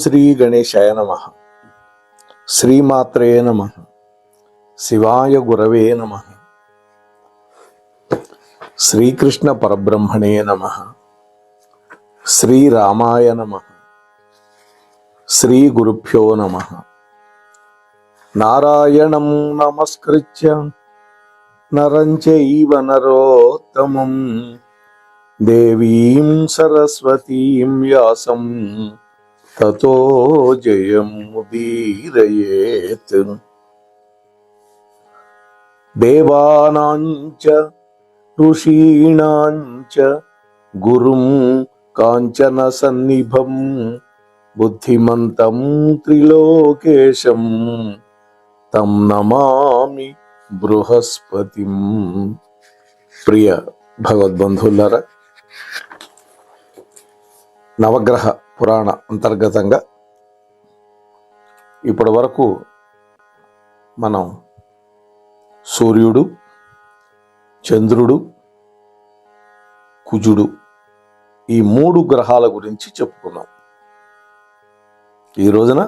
శ్రీ గణేశాయ నమః. శ్రీమాత్రే నమః. శివాయ గురవే నమః. శ్రీకృష్ణ పరబ్రహ్మణే నమః. శ్రీరామాయ నమః. శ్రీ గురుభ్యో నమః. నారాయణం నమస్కృత్య నరం చైవ నరోత్తమం దేవీం సరస్వతీం వ్యాసం తతో జయముదీరయేత్. దేవానాం చ ఋషీణాం చ గురుం కాంచన సన్నిభం బుద్ధిమంతం త్రిలోకేశం తం నమామి బృహస్పతిం. ప్రియ భగవద్బంధువులారా, నవగ్రహ పురాణ అంతర్గతంగా ఇప్పటి వరకు మనం సూర్యుడు, చంద్రుడు, కుజుడు ఈ 3 గ్రహాల గురించి చెప్పుకున్నాం. ఈ రోజున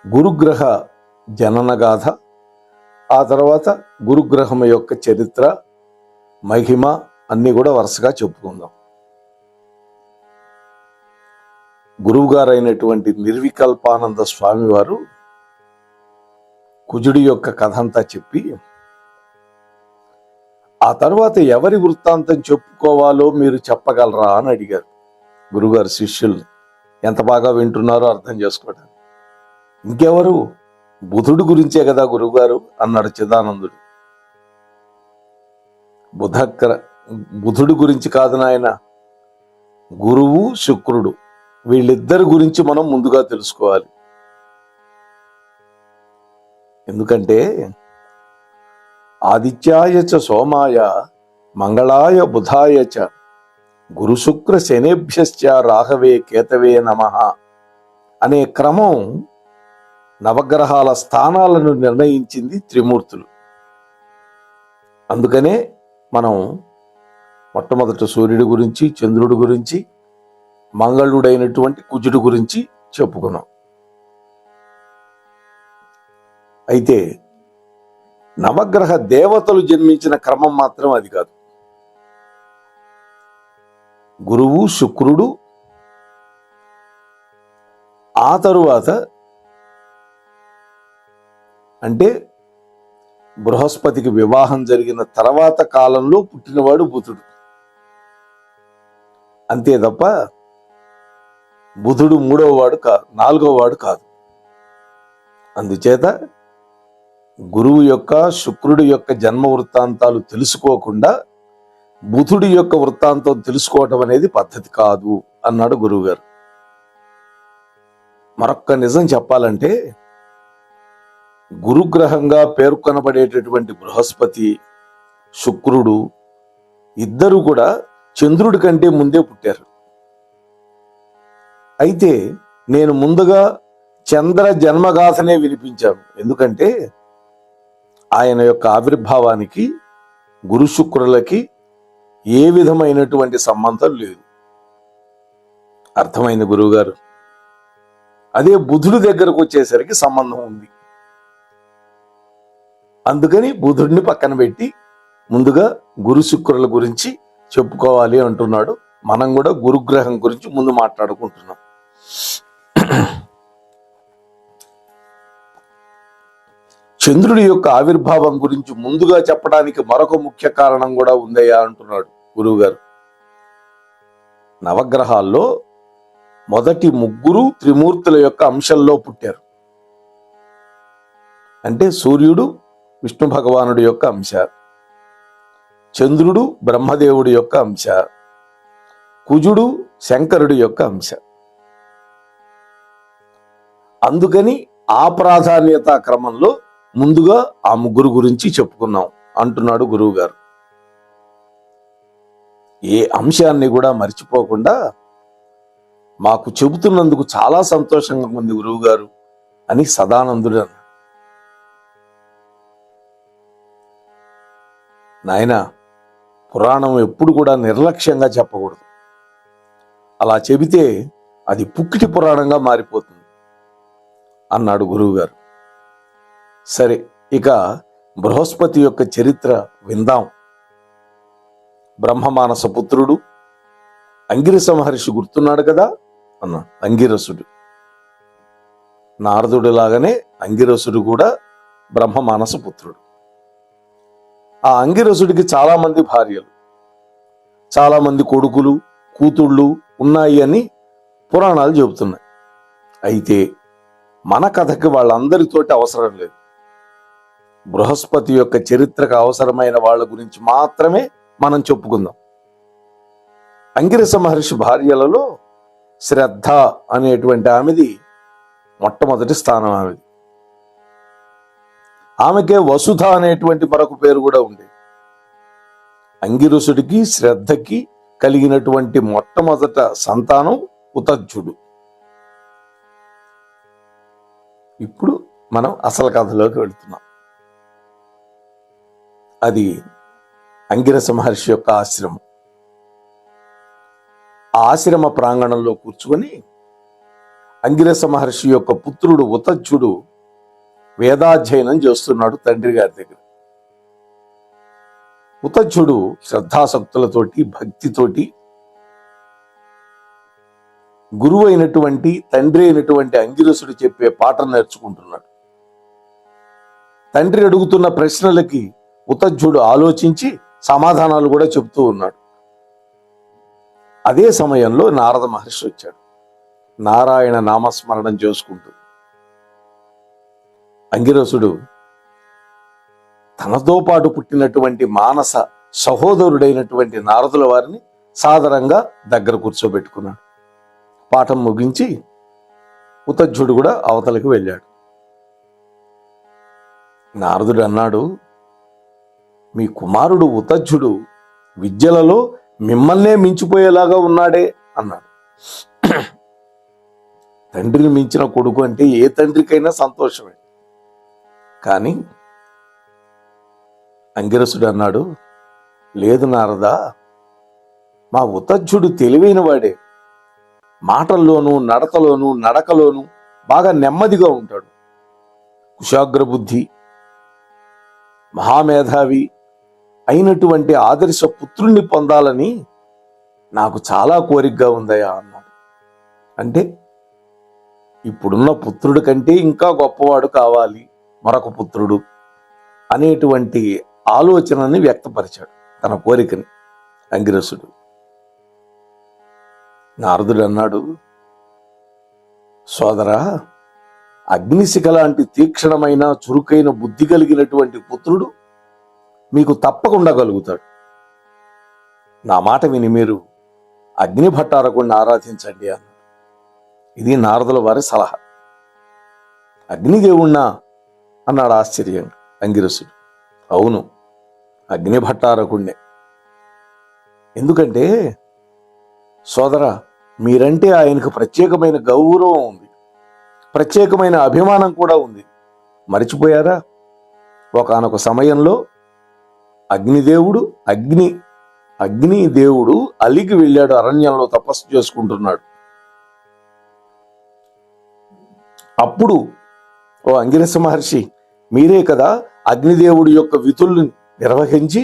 గురుగ్రహ జననగాథ, ఆ తర్వాత గురుగ్రహం యొక్క చరిత్ర, మహిమ అన్నీ కూడా వరుసగా చెప్పుకుందాం. గురువు గారైనటువంటి నిర్వికల్పానంద స్వామి వారు కుజుడి యొక్క కథ అంతా చెప్పి, ఆ తర్వాత ఎవరి వృత్తాంతం చెప్పుకోవాలో మీరు చెప్పగలరా అని అడిగారు గురువుగారు శిష్యుల్ని. ఎంత బాగా వింటున్నారో అర్థం చేసుకోవడానికి. ఇంకెవరు, బుధుడు గురించే కదా గురువుగారు అన్నాడు చిదానందుడు. బుధుడు గురించి కాదు నాయన, గురువు శుక్రుడు వీళ్ళిద్దరి గురించి మనం ముందుగా తెలుసుకోవాలి. ఎందుకంటే ఆదిత్యాయ చ సోమాయ మంగళాయ బుధాయ చ గురు శుక్ర శనేభ్యశ్చ రాహవే కేతవే నమః అనే క్రమం నవగ్రహాల స్థానాలను నిర్ణయించింది త్రిమూర్తులు. అందుకనే మనం మొట్టమొదట సూర్యుడి గురించి, చంద్రుడి గురించి, మంగళుడైనటువంటి కుజుడు గురించి చెప్పుకున్నాం. అయితే నవగ్రహ దేవతలు జన్మించిన క్రమం మాత్రం అది కాదు. గురువు శుక్రుడు, ఆ తరువాత అంటే బృహస్పతికి వివాహం జరిగిన తర్వాత కాలంలో పుట్టినవాడు బుధుడు. అంతే తప్ప బుధుడు 3వ వాడు కాదు, 4వ వాడు కాదు. అందుచేత గురువు యొక్క, శుక్రుడి యొక్క జన్మ వృత్తాంతాలు తెలుసుకోకుండా బుధుడి యొక్క వృత్తాంతం తెలుసుకోవటం అనేది పద్ధతి కాదు అన్నాడు గురువుగారు. మరొక్క నిజం చెప్పాలంటే, గురుగ్రహంగా పేర్కొనబడేటటువంటి బృహస్పతి, శుక్రుడు ఇద్దరు కూడా చంద్రుడి కంటే ముందే పుట్టారు. అయితే నేను ముందుగా చంద్ర జన్మగాథనే వినిపించాను. ఎందుకంటే ఆయన యొక్క ఆవిర్భావానికి గురు శుక్రులకి ఏ విధమైనటువంటి సంబంధం లేదు. అర్థమైంది గురువుగారు. అదే బుధుడి దగ్గరకు వచ్చేసరికి సంబంధం ఉంది. అందుకని బుధుడిని పక్కన పెట్టి ముందుగా గురు శుక్రుల గురించి చెప్పుకోవాలి అంటున్నాడు. మనం కూడా గురుగ్రహం గురించి ముందు మాట్లాడుకుంటున్నాం. చంద్రుడి యొక్క ఆవిర్భావం గురించి ముందుగా చెప్పడానికి మరొక ముఖ్య కారణం కూడా ఉందయ్యా అంటున్నాడు గురువు గారు. నవగ్రహాల్లో మొదటి 3 త్రిమూర్తుల యొక్క అంశంలో పుట్టారు. అంటే సూర్యుడు విష్ణు భగవానుడి యొక్క అంశ, చంద్రుడు బ్రహ్మదేవుడి యొక్క అంశ, కుజుడు శంకరుడి యొక్క అంశ. అందుకని ఆ ప్రాధాన్యతా క్రమంలో ముందుగా ఆ 3 గురించి చెప్పుకున్నాం అంటున్నాడు గురువు గారు. ఏ అంశాన్ని కూడా మర్చిపోకుండా మాకు చెబుతున్నందుకు చాలా సంతోషంగా ఉంది గురువు గారు అని సదానందుడు అన్నాడు. నాయన, పురాణం ఎప్పుడు కూడా నిర్లక్ష్యంగా చెప్పకూడదు. అలా చెబితే అది పుక్కిటి పురాణంగా మారిపోతుంది అన్నాడు గురువుగారు. సరే, ఇక బృహస్పతి యొక్క చరిత్ర విందాం. బ్రహ్మమానస పుత్రుడు అంగిరస మహర్షి గుర్తున్నాడు కదా అన్నాడు. అంగిరసుడు నారదుడిలాగానే అంగిరసుడు కూడా బ్రహ్మమానస పుత్రుడు. ఆ అంగిరసుడికి చాలా మంది భార్యలు, చాలా మంది కొడుకులు, కూతుళ్ళు ఉన్నాయి అని పురాణాలు చెబుతున్నాయి. అయితే మన కథకి వాళ్ళందరితోటి అవసరం లేదు. బృహస్పతి యొక్క చరిత్రకు అవసరమైన వాళ్ళ గురించి మాత్రమే మనం చెప్పుకుందాం. అంగిరస మహర్షి భార్యలలో శ్రద్ధ అనేటువంటి ఆమెది మొట్టమొదటి స్థానం. ఆమెకే వసుధ అనేటువంటి మరొక పేరు కూడా ఉంది. అంగిరసుడికి శ్రద్ధకి కలిగినటువంటి మొట్టమొదట సంతానం ఉతజ్జుడు. ఇప్పుడు మనం అసలు కథలోకి వెళుతున్నాం. అది అంగిరస మహర్షి యొక్క ఆశ్రమం. ఆ ఆశ్రమ ప్రాంగణంలో కూర్చుకొని అంగిరస మహర్షి యొక్క పుత్రుడు ఉతజ్జుడు వేదాధ్యయనం చేస్తున్నాడు తండ్రి గారి దగ్గర. ఉతజ్జుడు శ్రద్ధాసక్తులతోటి, భక్తితోటి గురువు అయినటువంటి తండ్రి అయినటువంటి అంగిరసుడు చెప్పే పాఠం నేర్చుకుంటున్నాడు. తండ్రి అడుగుతున్న ప్రశ్నలకి ఉతజ్జుడు ఆలోచించి సమాధానాలు కూడా చెప్తూ ఉన్నాడు. అదే సమయంలో నారద మహర్షి వచ్చాడు, నారాయణ నామస్మరణం చేసుకుంటూ. అంగిరసుడు తనతో పాటు పుట్టినటువంటి మానస సహోదరుడైనటువంటి నారదుల వారిని సాదరంగా దగ్గర కూర్చోబెట్టుకున్నాడు. పాఠం ముగించి ఉతజ్జుడు కూడా అవతలకు వెళ్ళాడు. నారదుడు అన్నాడు, మీ కుమారుడు ఉతజ్జుడు విద్యలలో మిమ్మల్నే మించిపోయేలాగా ఉన్నాడే అన్నాడు. తండ్రిని మించిన కొడుకు అంటే ఏ తండ్రికైనా సంతోషమే. కానీ అంగిరసుడు అన్నాడు, లేదు నారదా, మా ఉతజ్జుడు తెలివైన వాడే. మాటల్లోనూ, నడతలోనూ, నడకలోనూ బాగా నెమ్మదిగా ఉంటాడు. కుశాగ్ర బుద్ధి, మహామేధావి అయినటువంటి ఆదర్శ పుత్రుణ్ణి పొందాలని నాకు చాలా కోరికగా ఉందయా అన్నాడు. అంటే ఇప్పుడున్న పుత్రుడి కంటే ఇంకా గొప్పవాడు కావాలి మరొక పుత్రుడు అనేటువంటి ఆలోచనని వ్యక్తపరిచాడు, తన కోరికని అంగిరసుడు. నారదుడు అన్నాడు, సోదరా, అగ్నిశిఖ లాంటి తీక్షణమైన చురుకైన బుద్ధి కలిగినటువంటి పుత్రుడు మీకు తప్పకుండా కలుగుతాడు. నా మాట విని మీరు అగ్ని భట్టారకుడిని ఆరాధించండి అన్నాడు. ఇది నారదుల వారి సలహా. అగ్నిదేవుణ్ణా అన్నాడు ఆశ్చర్యంగా అంగిరసుడు. అవును, అగ్ని భట్టారకుణ్ణే. ఎందుకంటే సోదరా, మీరంటే ఆయనకు ప్రత్యేకమైన గౌరవం ఉంది, ప్రత్యేకమైన అభిమానం కూడా ఉంది. మరిచిపోయారా? ఒకానొక సమయంలో అగ్నిదేవుడు అలిగి వెళ్ళాడు, అరణ్యంలో తపస్సు చేసుకుంటున్నాడు. అప్పుడు ఓ అంగిరస మహర్షి, మీరే కదా అగ్నిదేవుడి యొక్క విధుల్ని నిర్వహించి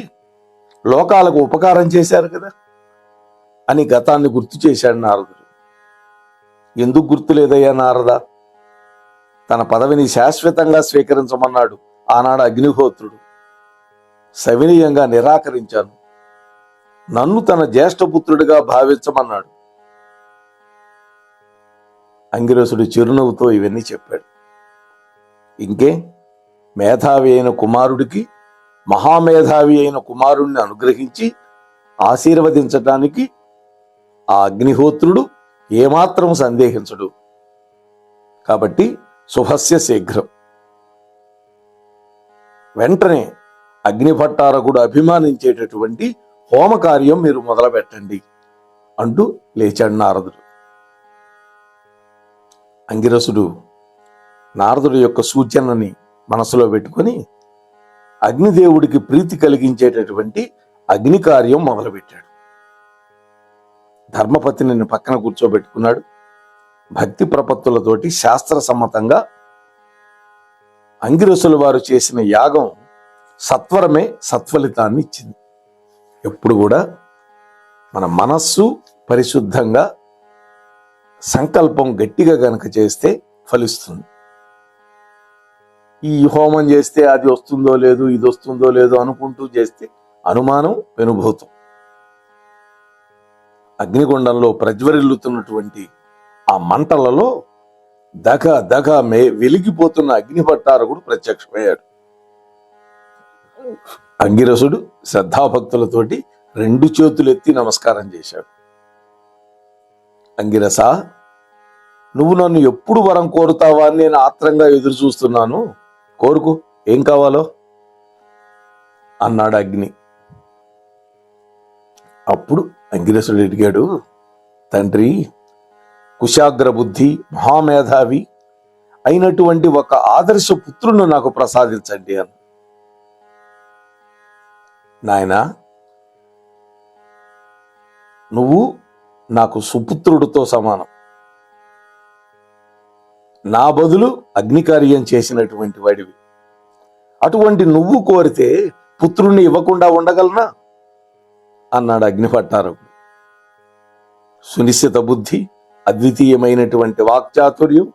లోకాలకు ఉపకారం చేశారు కదా అని గతాన్ని గుర్తు చేశాడు నారదుడు. ఎందుకు గుర్తులేదయ్యా నారద? తన పదవిని శాశ్వతంగా స్వీకరించమన్నాడు ఆనాడు అగ్నిహోత్రుడు. సవినీయంగా నిరాకరించాను. నన్ను తన జ్యేష్ఠపుత్రుడిగా భావించమన్నాడు. అంగిరసుడు చిరునవ్వుతో ఇవన్నీ చెప్పాడు. ఇంకే, మేధావి అయిన కుమారుడికి మహామేధావి అయిన కుమారుణ్ణి అనుగ్రహించి ఆశీర్వదించటానికి ఆ అగ్నిహోత్రుడు ఏమాత్రం సందేహించడు. కాబట్టి శుభస్య శీఘ్రం, వెంటనే అగ్నిభట్టారకుడు అభిమానించేటటువంటి హోమ కార్యం మీరు మొదలు పెట్టండి అంటూ లేచాడు నారదుడు. అంగిరసుడు నారదుడి యొక్క సూచనని మనసులో పెట్టుకొని అగ్నిదేవుడికి ప్రీతి కలిగించేటటువంటి అగ్ని కార్యం మొదలుపెట్టాడు. ధర్మపత్నిని పక్కన కూర్చోబెట్టుకున్నాడు. భక్తి ప్రపత్తులతోటి శాస్త్ర సమ్మతంగా అంగిరసుల వారు చేసిన యాగం సత్వరమే సత్ఫలితాన్ని ఇచ్చింది. ఎప్పుడు కూడా మన మనస్సు పరిశుద్ధంగా సంకల్పం గట్టిగా గనక చేస్తే ఫలిస్తుంది. ఈ హోమం చేస్తే అది వస్తుందో లేదు, ఇది వస్తుందో లేదో అనుకుంటూ చేస్తే అనుమానం, పెనుభూతం. అగ్నిగుండంలో ప్రజ్వరిల్లుతున్నటువంటి ఆ మంటలలో దగ దగ వెలిగిపోతున్న అగ్నిభట్టారకుడు ప్రత్యక్షమయ్యాడు. అంగిరసుడు శ్రద్ధాభక్తులతోటి 2 చేతులెత్తి నమస్కారం చేశాడు. అంగిరస, నువ్వు నన్ను ఎప్పుడు వరం కోరుతావా అని నేను ఆత్రంగా ఎదురు చూస్తున్నాను. కోరుకు, ఏం కావాలో అన్నాడు అగ్ని. అప్పుడు అంగిరసుడు అడిగాడు, తండ్రి, కుశాగ్ర బుద్ధి, మహామేధావి అయినటువంటి ఒక ఆదర్శ పుత్రును నాకు ప్రసాదించండి అన్న. నాయనా, నువ్వు నాకు సుపుత్రుడితో సమానం. నా బదులు అగ్నికార్యం చేసినటువంటి వాడివి. అటువంటి నువ్వు కోరితే పుత్రుణ్ణి ఇవ్వకుండా ఉండగలనా అన్నాడు అగ్నిభట్టారకుడు. సునిశ్చిత బుద్ధి, అద్వితీయమైనటువంటి వాక్చాతుర్యం,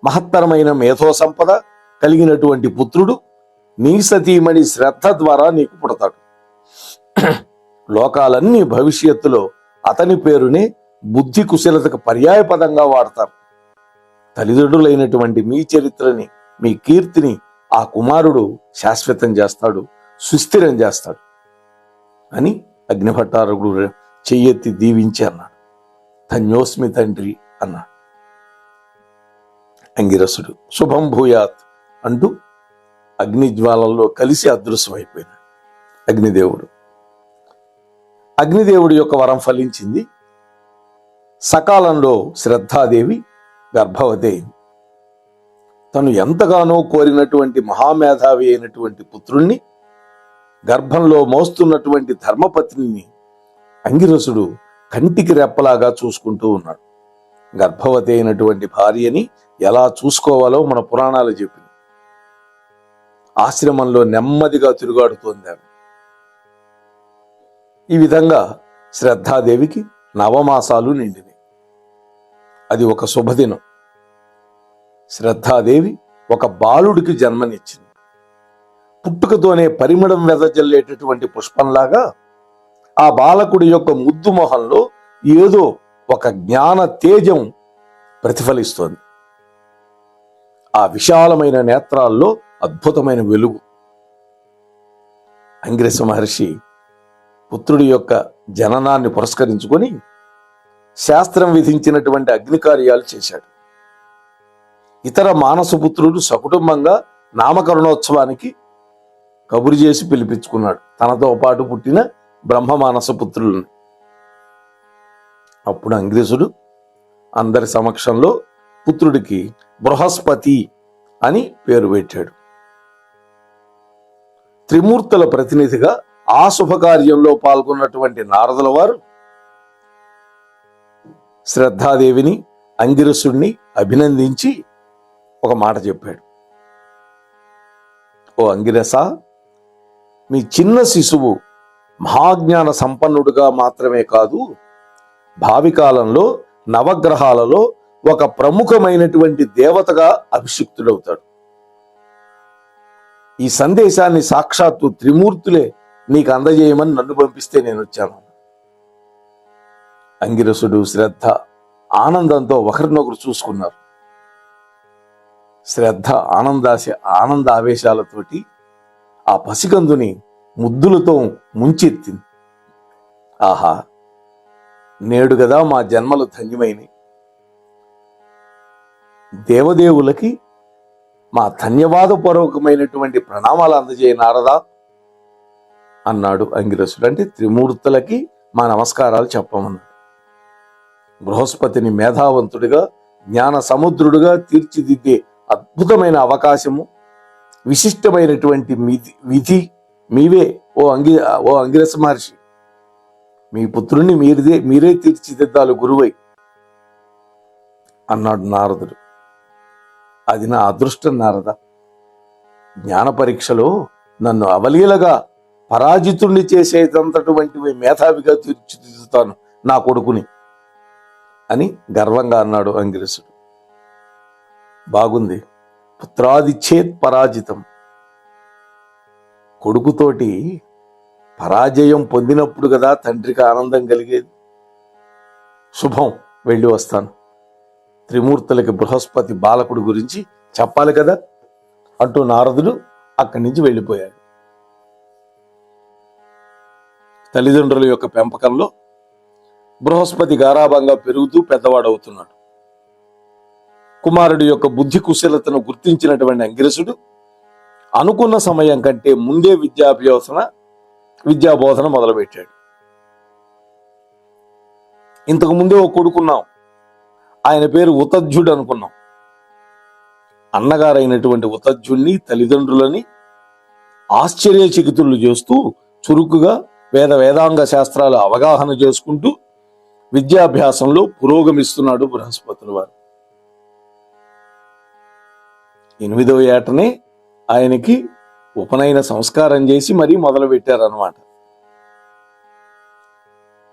మహత్తరమైన మేధో సంపద కలిగినటువంటి పుత్రుడు నీ సతీమణి శ్రద్ధ ద్వారా నీకు పుడతాడు. లోకాలన్నీ భవిష్యత్తులో అతని పేరునే బుద్ధి కుశలతకు పర్యాయపదంగా వాడతారు. తల్లిదండ్రులైనటువంటి మీ చరిత్రని, మీ కీర్తిని ఆ కుమారుడు శాశ్వతం చేస్తాడు, సుస్థిరం చేస్తాడు అని అగ్నిభట్టారకుడు చెయ్యెత్తి దీవించి అన్నాడు. ధన్యోస్మి తండ్రి అన్నాడు. అంగిరసుడు శుభం భూయాత్ అంటూ అగ్నిజ్వాలల్లో కలిసి అదృశ్యమైపోయినాడు అగ్నిదేవుడు. అగ్నిదేవుడి యొక్క వరం ఫలించింది. సకాలంలో శ్రద్ధాదేవి గర్భవతి అయింది. తను ఎంతగానో కోరినటువంటి మహామేధావి అయినటువంటి పుత్రుణ్ణి గర్భంలో మోస్తున్నటువంటి ధర్మపత్నిని అంగిరసుడు కంటికి రెప్పలాగా చూసుకుంటూ ఉన్నాడు. గర్భవతి అయినటువంటి భార్యని ఎలా చూసుకోవాలో మన పురాణాలు చెప్పినాయి. ఆశ్రమంలో నెమ్మదిగా తిరుగాడుతోంది ఆమె. ఈ విధంగా శ్రద్ధాదేవికి 9 మాసాలు నిండినాయి. అది ఒక శుభదినం. శ్రద్ధాదేవి ఒక బాలుడికి జన్మనిచ్చింది. పుట్టుకతోనే పరిమళం వెదజల్లేటటువంటి పుష్పంలాగా ఆ బాలకుడి యొక్క ముద్దు మొహంలో ఏదో ఒక జ్ఞాన తేజం ప్రతిఫలిస్తోంది. ఆ విశాలమైన నేత్రాల్లో అద్భుతమైన వెలుగు. అంగిరస మహర్షి పుత్రుడి యొక్క జననాన్ని పురస్కరించుకొని శాస్త్రం విధించినటువంటి అగ్నికార్యాలు చేశాడు. ఇతర మానసపుత్రుడు సకుటుంబంగా నామకరణోత్సవానికి కబురు చేసి పిలిపించుకున్నాడు తనతో పాటు పుట్టిన బ్రహ్మ మానసపుత్రులను. అప్పుడు అంగిరసుడు అందరి సమక్షంలో పుత్రుడికి బృహస్పతి అని పేరు పెట్టాడు. త్రిమూర్తుల ప్రతినిధిగా ఆ శుభకార్యంలో పాల్గొన్నటువంటి నారదుల వారు శ్రద్ధాదేవిని, అంగిరసుడిని అభినందించి ఒక మాట చెప్పాడు. ఓ అంగిరస, మీ చిన్న శిశువు మహాజ్ఞాన సంపన్నుడుగా మాత్రమే కాదు, భావి కాలంలో నవగ్రహాలలో ఒక ప్రముఖమైనటువంటి దేవతగా అభిషిక్తుడవుతాడు. ఈ సందేశాన్ని సాక్షాత్తు త్రిమూర్తులే నీకు అందజేయమని నన్ను పంపిస్తే నేను వచ్చాను. అంగిరసుడు, శ్రద్ధ ఆనందంతో ఒకరినొకరు చూసుకున్నారు. శ్రద్ధ ఆనంద ఆవేశాలతోటి ఆ పసికందుని ముద్దులతో ముంచెత్తింది. ఆహా, నేడు గదా మా జన్మలు ధన్యమైనవి. దేవదేవులకి మా ధన్యవాదపూర్వకమైనటువంటి ప్రణామాలు అందజేయ నారదా అన్నాడు అంగిరసుడు. అంటే త్రిమూర్తులకి మా నమస్కారాలు చెప్పమన్నాడు. బృహస్పతిని మేధావంతుడిగా, జ్ఞాన సముద్రుడిగా తీర్చిదిద్దే అద్భుతమైన అవకాశము, విశిష్టమైనటువంటి విధి మీవే ఓ అంగిరస మహర్షి. మీ పుత్రుణ్ణి మీరే తీర్చిదిద్దాలు గురువై. అన్నాడు నారదుడు. అది నా అదృష్టం నారద. జ్ఞాన పరీక్షలో నన్ను అవలీలగా పరాజితుణ్ణి చేసేటటువంటి మేధావిగా తీర్చిదిద్దుతాను నా కొడుకుని అని గర్వంగా అన్నాడు అంగిరసుడు. బాగుంది. పుత్రాదిచ్చేత్ పరాజితం. కొడుకుతోటి పరాజయం పొందినప్పుడు కదా తండ్రికి ఆనందం కలిగేది. శుభం, వెళ్ళి వస్తాను. త్రిమూర్తులకి బృహస్పతి బాలకుడి గురించి చెప్పాలి కదా అంటూ నారదుడు అక్కడి నుంచి వెళ్ళిపోయాడు. తల్లిదండ్రుల యొక్క పెంపకంలో బృహస్పతి గారాభంగా పెరుగుతూ పెద్దవాడవుతున్నాడు. కుమారుడి యొక్క బుద్ధి కుశలతను గుర్తించినటువంటి అంగిరసుడు అనుకున్న సమయం కంటే ముందే విద్యాబోధన మొదలుపెట్టాడు. ఇంతకు ముందే ఒక కొడుకున్నాం, ఆయన పేరు ఉతజ్జుడు అనుకున్నాం. అన్నగారైనటువంటి ఉతజ్జుడిని తల్లిదండ్రులని ఆశ్చర్యచకితులు చేస్తూ చురుకుగా వేదాంగ శాస్త్రాలు అవగాహన చేసుకుంటూ విద్యాభ్యాసంలో పురోగమిస్తున్నాడు బృహస్పతుల వారు. 8వ ఏటనే ఆయనకి ఉపనయన సంస్కారం చేసి మరీ మొదలు పెట్టారన్నమాట.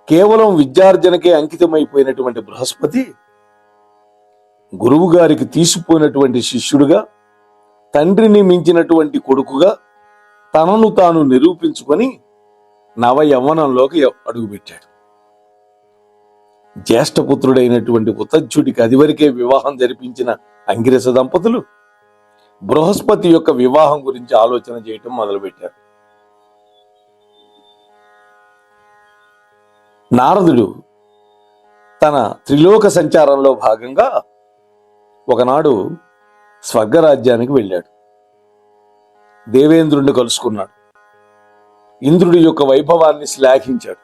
కేవలం విద్యార్జనకే అంకితమైపోయినటువంటి బృహస్పతి గురువు గారికి తీసిపోయినటువంటి శిష్యుడుగా, తండ్రిని మించినటువంటి కొడుకుగా తనను తాను నిరూపించుకొని నవ యవ్వనంలోకి అడుగుపెట్టాడు. జ్యేష్ఠపుత్రుడైనటువంటి ఉతజ్జుడికి అదివరకే వివాహం జరిపించిన అంగిరస దంపతులు బృహస్పతి యొక్క వివాహం గురించి ఆలోచన చేయటం మొదలుపెట్టారు. నారదుడు తన త్రిలోక సంచారంలో భాగంగా ఒకనాడు స్వర్గరాజ్యానికి వెళ్ళాడు. దేవేంద్రుడిని కలుసుకున్నాడు. ఇంద్రుడి యొక్క వైభవాన్ని శ్లాఘించాడు.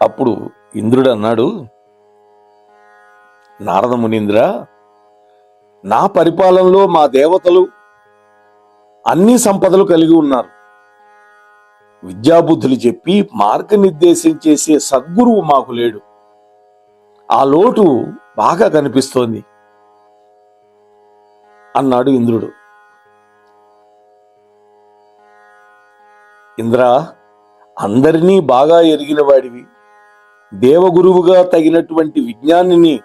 అప్పుడు ఇంద్రుడు అన్నాడు, నారద మునీంద్ర, నా పరిపాలనలో మా దేవతలు అన్ని సంపదలు కలిగి ఉన్నారు. విద్యాబుద్ధులు చెప్పి మార్గనిర్దేశం చేసే సద్గురువు మాకు లేడు. ఆ లోటు బాగా కనిపిస్తోంది అన్నాడు ఇంద్రుడు. ఇంద్ర, అందరినీ బాగా ఎరిగిన వాడివి, దేవగురువుగా తగినటువంటి విజ్ఞానిని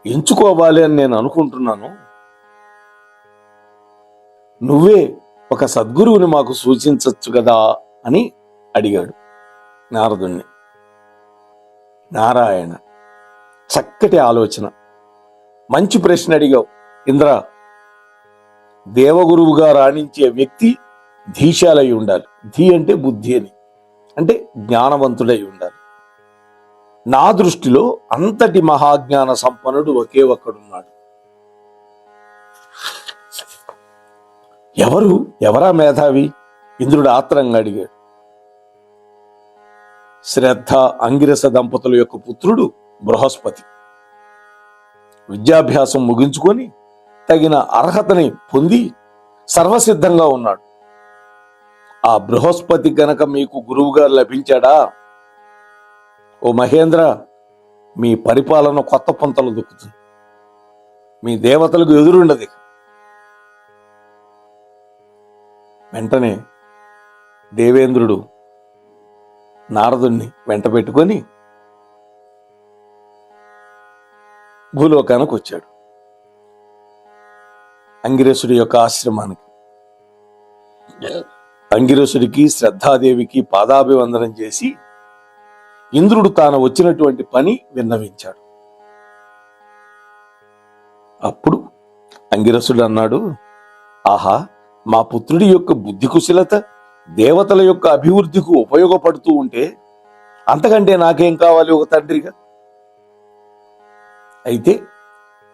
ఎంచుకోవాలి అని నేను అనుకుంటున్నాను. నువ్వే ఒక సద్గురువుని మాకు సూచించచ్చు కదా అని అడిగాడు నారదుణ్ణి. నారాయణ, చక్కటి ఆలోచన, మంచి ప్రశ్న అడిగావు ఇంద్ర. దేవగురువుగా రాణించే వ్యక్తి ధీశాలై ఉండాలి. ధీ అంటే బుద్ధి అని, అంటే జ్ఞానవంతుడై ఉండాలి. నా దృష్టిలో అంతటి మహాజ్ఞాన సంపన్నుడు ఒకే ఒక్కడున్నాడు. ఎవరా మేధావి? ఇంద్రుడు ఆత్రంగా అడిగాడు. శ్రద్ధ అంగిరస దంపతుల యొక్క పుత్రుడు బృహస్పతి. విద్యాభ్యాసం ముగించుకొని తగిన అర్హతని పొంది సర్వసిద్ధంగా ఉన్నాడు. ఆ బృహస్పతి గనక మీకు గురువుగా లభించాడా, ఓ మహేంద్ర, మీ పరిపాలన కొత్త పొంతలు దొక్కుతుంది. మీ దేవతలకు ఎదురుండది. వెంటనే దేవేంద్రుడు నారదుణ్ణి వెంట పెట్టుకొని భూలోకానికి వచ్చాడు. అంగిరసుడి యొక్క ఆశ్రమానికి. అంగిరసుడికి శ్రద్ధాదేవికి పాదాభివందనం చేసి ఇంద్రుడు తాను వచ్చినటువంటి పని విన్నవించాడు. అప్పుడు అంగిరసుడు అన్నాడు, ఆహా, మా పుత్రుడి యొక్క బుద్ధి కుశలత దేవతల యొక్క అభివృద్ధికి ఉపయోగపడుతూ ఉంటే అంతకంటే నాకేం కావాలి ఒక తండ్రిగా? అయితే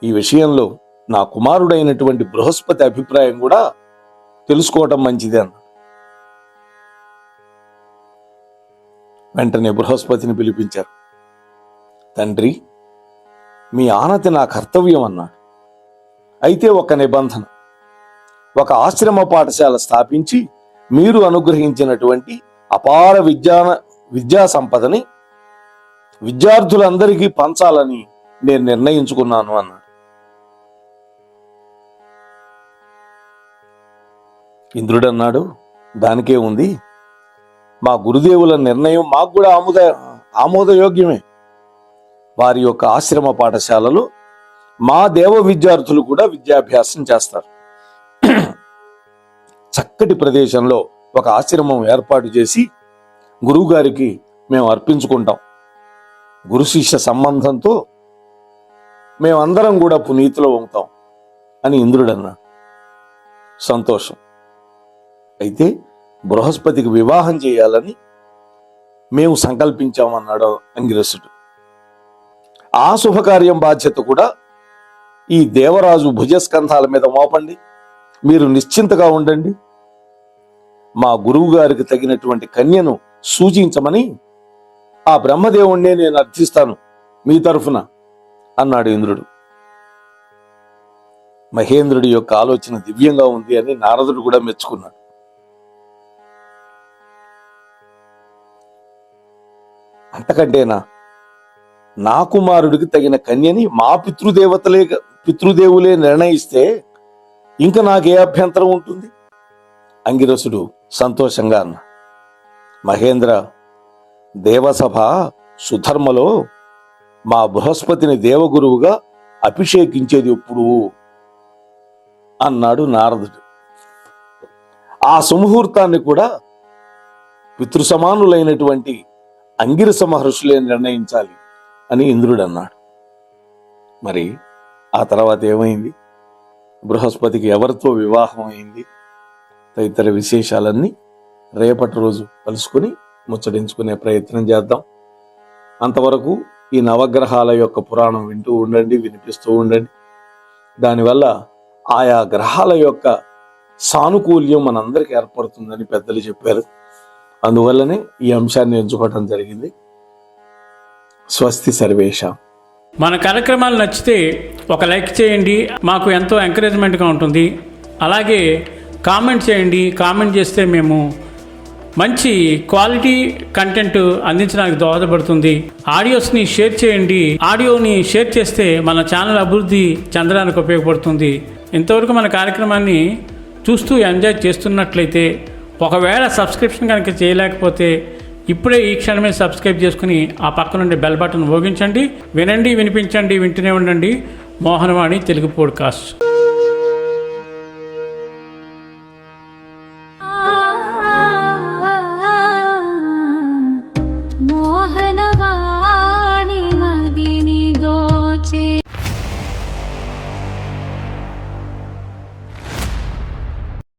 ఈ విషయంలో నా కుమారుడైనటువంటి బృహస్పతి అభిప్రాయం కూడా తెలుసుకోవటం మంచిది అన్నాడు. వెంటనే బృహస్పతిని పిలిపించారు. తండ్రి, మీ ఆనతి నా కర్తవ్యం అన్నాడు. అయితే ఒక నిబంధన, ఒక ఆశ్రమ పాఠశాల స్థాపించి మీరు అనుగ్రహించినటువంటి అపార విద్యా సంపదని విద్యార్థులందరికీ పంచాలని నేను నిర్ణయించుకున్నాను అన్నాడు. ఇంద్రుడు అన్నాడు, దానికే ఉంది, మా గురుదేవుల నిర్ణయం మాకు కూడా ఆమోదయోగ్యమే. వారి యొక్క ఆశ్రమ పాఠశాలలో మా దేవ విద్యార్థులు కూడా విద్యాభ్యాసం చేస్తారు. చక్కటి ప్రదేశంలో ఒక ఆశ్రమం ఏర్పాటు చేసి గురువు గారికి మేము అర్పించుకుంటాం. గురు శిష్య సంబంధంతో మేమందరం కూడా పునీతులు అవుతాం అని ఇంద్రుడు అన్నాడు. సంతోషం. అయితే బృహస్పతికి వివాహం చేయాలని మేము సంకల్పించామన్నాడు అంగిరసుడు. ఆ శుభకార్యం బాధ్యత కూడా ఈ దేవరాజు భుజస్కంధాల మీద మోపండి, మీరు నిశ్చింతగా ఉండండి, మా గురువు గారికి తగినటువంటి కన్యను సూచించమని ఆ బ్రహ్మదేవుణ్ణే నేను అర్థిస్తాను మీ తరఫున అన్నాడు ఇంద్రుడు. మహేంద్రుడి యొక్క ఆలోచన దివ్యంగా ఉంది అని నారదుడు కూడా మెచ్చుకున్నాడు. అంతకంటేనా, నా కుమారుడికి తగిన కన్యని మా పితృదేవులే నిర్ణయిస్తే ఇంకా నాకే అభ్యంతరం ఉంటుంది? అంగిరసుడు సంతోషంగా అన్న. మహేంద్ర, దేవసభ సుధర్మలో మా బృహస్పతిని దేవగురువుగా అభిషేకించేది ఎప్పుడు అన్నాడు నారదుడు. ఆ సుముహూర్తాన్ని కూడా పితృసమానులైనటువంటి అంగిరస మహర్షులే నిర్ణయించాలి అని ఇంద్రుడు అన్నాడు. మరి ఆ తర్వాత ఏమైంది? బృహస్పతికి ఎవరితో వివాహం అయింది? తదితర విశేషాలన్నీ రేపటి రోజు కలుసుకుని ముచ్చటించుకునే ప్రయత్నం చేద్దాం. అంతవరకు ఈ నవగ్రహాల యొక్క పురాణం వింటూ ఉండండి, వినిపిస్తూ ఉండండి. దానివల్ల ఆయా గ్రహాల యొక్క సానుకూల్యం మనందరికీ ఏర్పడుతుందని పెద్దలు చెప్పారు. అందువల్లనే ఈ అంశాన్ని ఎంచుకోవటం జరిగింది. స్వస్తి సర్వేషాం. మన కార్యక్రమాలు నచ్చితే ఒక లైక్ చేయండి, మాకు ఎంతో ఎంకరేజ్మెంట్గా ఉంటుంది. అలాగే కామెంట్ చేయండి. కామెంట్ చేస్తే మేము మంచి క్వాలిటీ కంటెంట్ అందించడానికి దోహదపడుతుంది. ఆడియోస్ని షేర్ చేయండి. ఆడియోని షేర్ చేస్తే మన ఛానల్ అభివృద్ధి చెందడానికి ఉపయోగపడుతుంది. ఇంతవరకు మన కార్యక్రమాన్ని చూస్తూ ఎంజాయ్ చేస్తున్నట్లయితే, ఒకవేళ సబ్స్క్రిప్షన్ కనుక చేయలేకపోతే ఇప్పుడే ఈ క్షణమే సబ్స్క్రైబ్ చేసుకుని ఆ పక్క నుండి బెల్ బటన్ మోగించండి. వినండి, వినిపించండి, వింటూనే ఉండండి. మోహనవాణి తెలుగు పోడ్కాస్ట్.